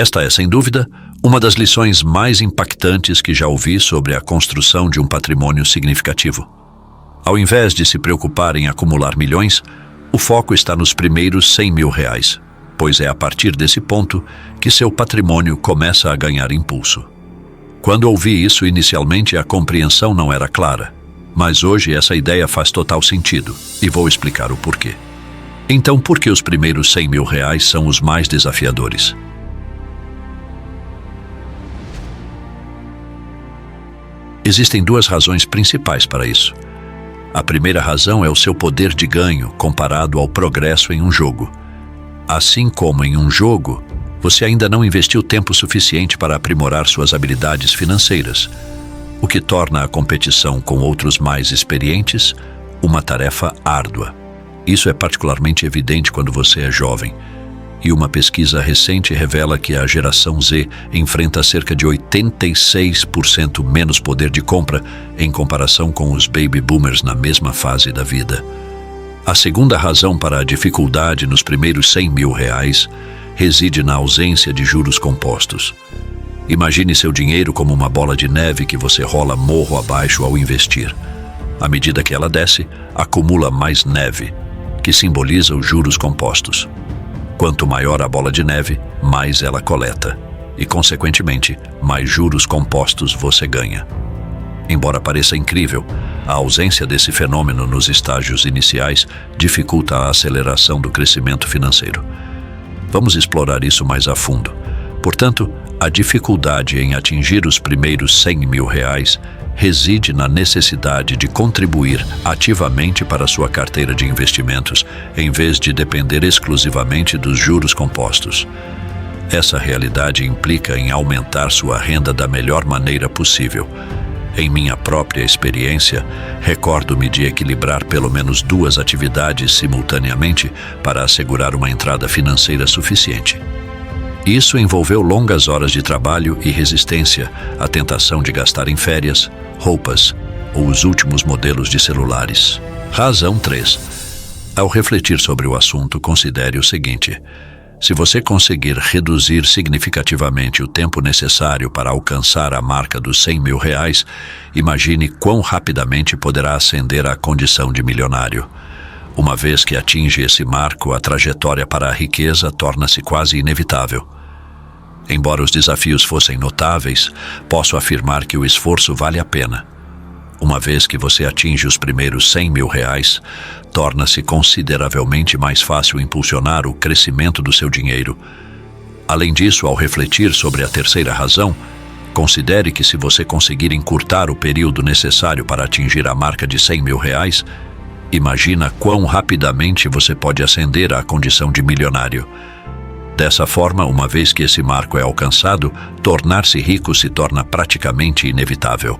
Esta é, sem dúvida, uma das lições mais impactantes que já ouvi sobre a construção de um patrimônio significativo. Ao invés de se preocupar em acumular milhões, o foco está nos primeiros 100 mil reais, pois é a partir desse ponto que seu patrimônio começa a ganhar impulso. Quando ouvi isso inicialmente, a compreensão não era clara, mas hoje essa ideia faz total sentido, e vou explicar o porquê. Então, por que os primeiros 100 mil reais são os mais desafiadores? Existem duas razões principais para isso. A primeira razão é o seu poder de ganho comparado ao progresso em um jogo. Assim como em um jogo, você ainda não investiu tempo suficiente para aprimorar suas habilidades financeiras, o que torna a competição com outros mais experientes uma tarefa árdua. Isso é particularmente evidente quando você é jovem, e uma pesquisa recente revela que a geração Z enfrenta cerca de 86% menos poder de compra em comparação com os baby boomers na mesma fase da vida. A segunda razão para a dificuldade nos primeiros 100 mil reais reside na ausência de juros compostos. Imagine seu dinheiro como uma bola de neve que você rola morro abaixo ao investir. À medida que ela desce, acumula mais neve, que simboliza os juros compostos. Quanto maior a bola de neve, mais ela coleta, e, consequentemente, mais juros compostos você ganha. Embora pareça incrível, a ausência desse fenômeno nos estágios iniciais dificulta a aceleração do crescimento financeiro. Vamos explorar isso mais a fundo. Portanto, a dificuldade em atingir os primeiros 100 mil reais reside na necessidade de contribuir ativamente para sua carteira de investimentos, em vez de depender exclusivamente dos juros compostos. Essa realidade implica em aumentar sua renda da melhor maneira possível. Em minha própria experiência, recordo-me de equilibrar pelo menos duas atividades simultaneamente para assegurar uma entrada financeira suficiente. Isso envolveu longas horas de trabalho e resistência à tentação de gastar em férias, roupas ou os últimos modelos de celulares. Razão 3. Ao refletir sobre o assunto, considere o seguinte: se você conseguir reduzir significativamente o tempo necessário para alcançar a marca dos 100 mil reais, imagine quão rapidamente poderá ascender à condição de milionário. Uma vez que atinge esse marco, a trajetória para a riqueza torna-se quase inevitável. Embora os desafios fossem notáveis, posso afirmar que o esforço vale a pena. Uma vez que você atinge os primeiros 100 mil reais, torna-se consideravelmente mais fácil impulsionar o crescimento do seu dinheiro. Além disso, ao refletir sobre a terceira razão, considere que se você conseguir encurtar o período necessário para atingir a marca de 100 mil reais, imagina quão rapidamente você pode ascender à condição de milionário. Dessa forma, uma vez que esse marco é alcançado, tornar-se rico se torna praticamente inevitável.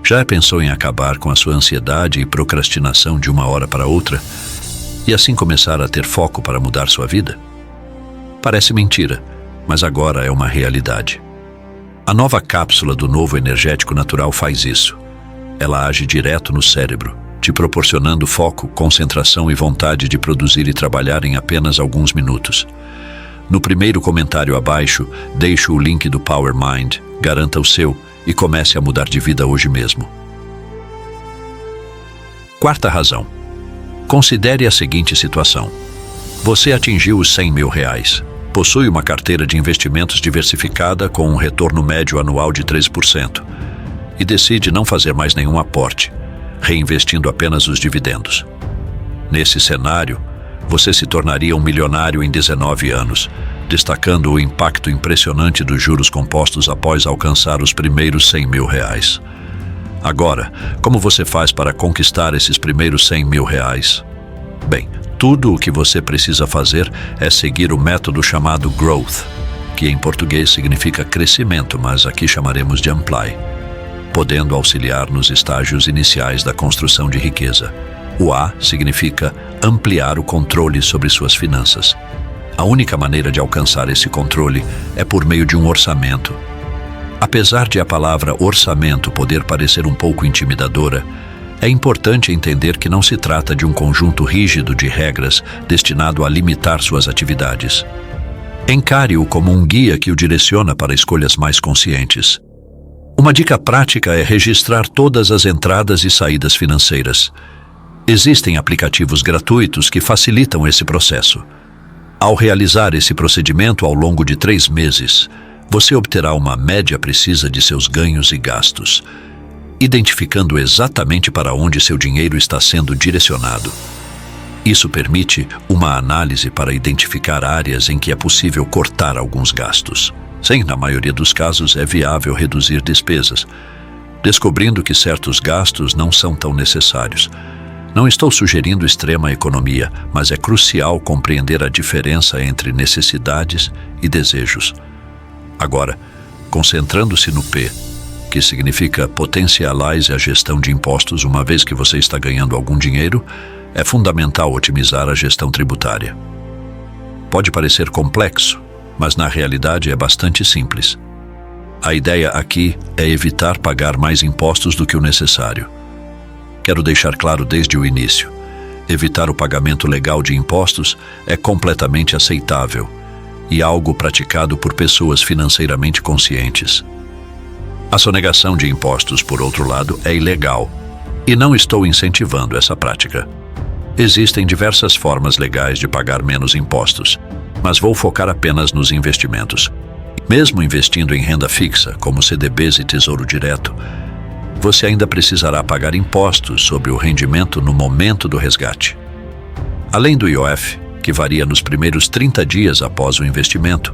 Já pensou em acabar com a sua ansiedade e procrastinação de uma hora para outra e assim começar a ter foco para mudar sua vida? Parece mentira, mas agora é uma realidade. A nova cápsula do novo energético natural faz isso. Ela age direto no cérebro, te proporcionando foco, concentração e vontade de produzir e trabalhar em apenas alguns minutos. No primeiro comentário abaixo, deixo o link do Power Mind, garanta o seu e comece a mudar de vida hoje mesmo. Quarta razão. Considere a seguinte situação. Você atingiu os 100 mil reais. Possui uma carteira de investimentos diversificada com um retorno médio anual de 3% e decide não fazer mais nenhum aporte, reinvestindo apenas os dividendos. Nesse cenário, você se tornaria um milionário em 19 anos, destacando o impacto impressionante dos juros compostos após alcançar os primeiros 100 mil reais. Agora, como você faz para conquistar esses primeiros 100 mil reais? Bem, tudo o que você precisa fazer é seguir o método chamado Growth, que em português significa crescimento, mas aqui chamaremos de Amply, podendo auxiliar nos estágios iniciais da construção de riqueza. O A significa ampliar o controle sobre suas finanças. A única maneira de alcançar esse controle é por meio de um orçamento. Apesar de a palavra orçamento poder parecer um pouco intimidadora, é importante entender que não se trata de um conjunto rígido de regras destinado a limitar suas atividades. Encare-o como um guia que o direciona para escolhas mais conscientes. Uma dica prática é registrar todas as entradas e saídas financeiras. Existem aplicativos gratuitos que facilitam esse processo. Ao realizar esse procedimento ao longo de 3 meses, você obterá uma média precisa de seus ganhos e gastos, identificando exatamente para onde seu dinheiro está sendo direcionado. Isso permite uma análise para identificar áreas em que é possível cortar alguns gastos. Sim, na maioria dos casos é viável reduzir despesas, descobrindo que certos gastos não são tão necessários. Não estou sugerindo extrema economia, mas é crucial compreender a diferença entre necessidades e desejos. Agora, concentrando-se no P, que significa potencialize a gestão de impostos uma vez que você está ganhando algum dinheiro, é fundamental otimizar a gestão tributária. Pode parecer complexo, mas na realidade é bastante simples. A ideia aqui é evitar pagar mais impostos do que o necessário. Quero deixar claro desde o início: evitar o pagamento legal de impostos é completamente aceitável e algo praticado por pessoas financeiramente conscientes. A sonegação de impostos, por outro lado, é ilegal, e não estou incentivando essa prática. Existem diversas formas legais de pagar menos impostos, mas vou focar apenas nos investimentos. Mesmo investindo em renda fixa, como CDBs e Tesouro Direto, você ainda precisará pagar impostos sobre o rendimento no momento do resgate. Além do IOF, que varia nos primeiros 30 dias após o investimento,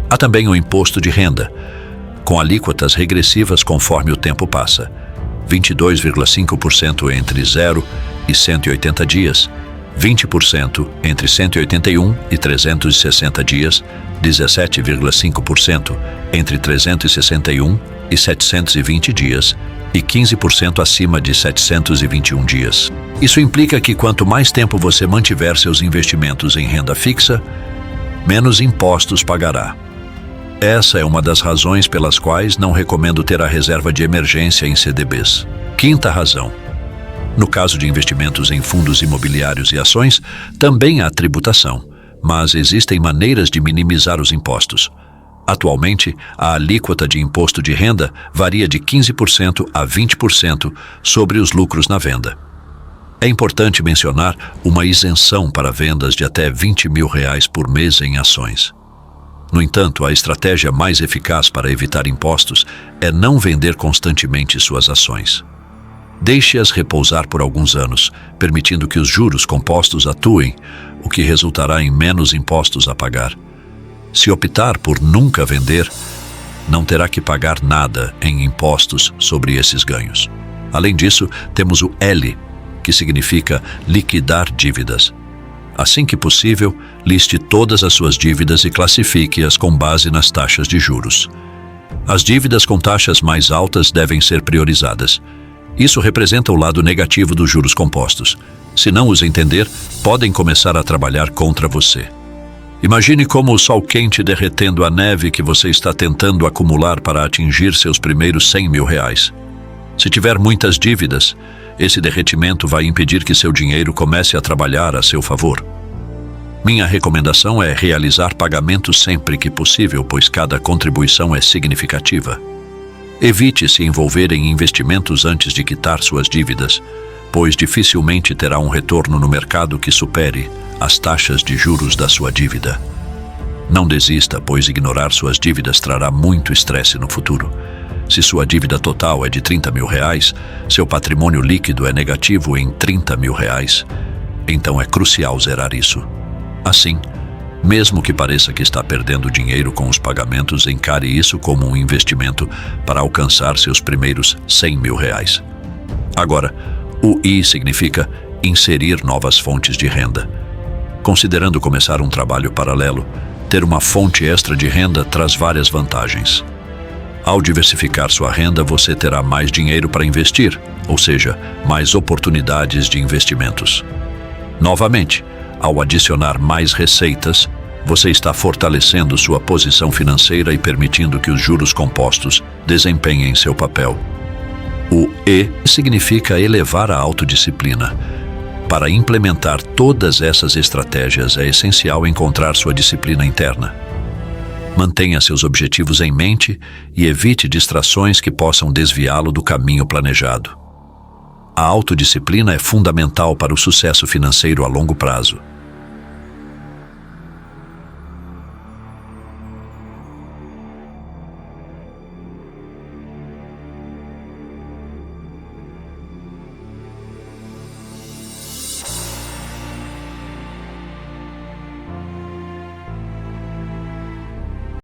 há também o imposto de renda, com alíquotas regressivas conforme o tempo passa: 22,5% entre 0 e 180 dias, 20% entre 181 e 360 dias, 17,5% entre 361 e 720 dias e 15% acima de 721 dias. Isso implica que quanto mais tempo você mantiver seus investimentos em renda fixa, menos impostos pagará. Essa é uma das razões pelas quais não recomendo ter a reserva de emergência em CDBs. Quinta razão: no caso de investimentos em fundos imobiliários e ações, também há tributação, mas existem maneiras de minimizar os impostos. Atualmente, a alíquota de imposto de renda varia de 15% a 20% sobre os lucros na venda. É importante mencionar uma isenção para vendas de até R$20 mil por mês em ações. No entanto, a estratégia mais eficaz para evitar impostos é não vender constantemente suas ações. Deixe-as repousar por alguns anos, permitindo que os juros compostos atuem, o que resultará em menos impostos a pagar. Se optar por nunca vender, não terá que pagar nada em impostos sobre esses ganhos. Além disso, temos o L, que significa liquidar dívidas. Assim que possível, liste todas as suas dívidas e classifique-as com base nas taxas de juros. As dívidas com taxas mais altas devem ser priorizadas. Isso representa o lado negativo dos juros compostos. Se não os entender, podem começar a trabalhar contra você. Imagine como o sol quente derretendo a neve que você está tentando acumular para atingir seus primeiros R$100 mil. Se tiver muitas dívidas, esse derretimento vai impedir que seu dinheiro comece a trabalhar a seu favor. Minha recomendação é realizar pagamentos sempre que possível, pois cada contribuição é significativa. Evite se envolver em investimentos antes de quitar suas dívidas, pois dificilmente terá um retorno no mercado que supere as taxas de juros da sua dívida. Não desista, pois ignorar suas dívidas trará muito estresse no futuro. Se sua dívida total é de R$30 mil, seu patrimônio líquido é negativo em R$30 mil. Então é crucial zerar isso. Assim, mesmo que pareça que está perdendo dinheiro com os pagamentos, encare isso como um investimento para alcançar seus primeiros R$100 mil. Agora, o I significa inserir novas fontes de renda. Considerando começar um trabalho paralelo, ter uma fonte extra de renda traz várias vantagens. Ao diversificar sua renda, você terá mais dinheiro para investir, ou seja, mais oportunidades de investimentos. Novamente, ao adicionar mais receitas, você está fortalecendo sua posição financeira e permitindo que os juros compostos desempenhem seu papel. O E significa elevar a autodisciplina. Para implementar todas essas estratégias, é essencial encontrar sua disciplina interna. Mantenha seus objetivos em mente e evite distrações que possam desviá-lo do caminho planejado. A autodisciplina é fundamental para o sucesso financeiro a longo prazo.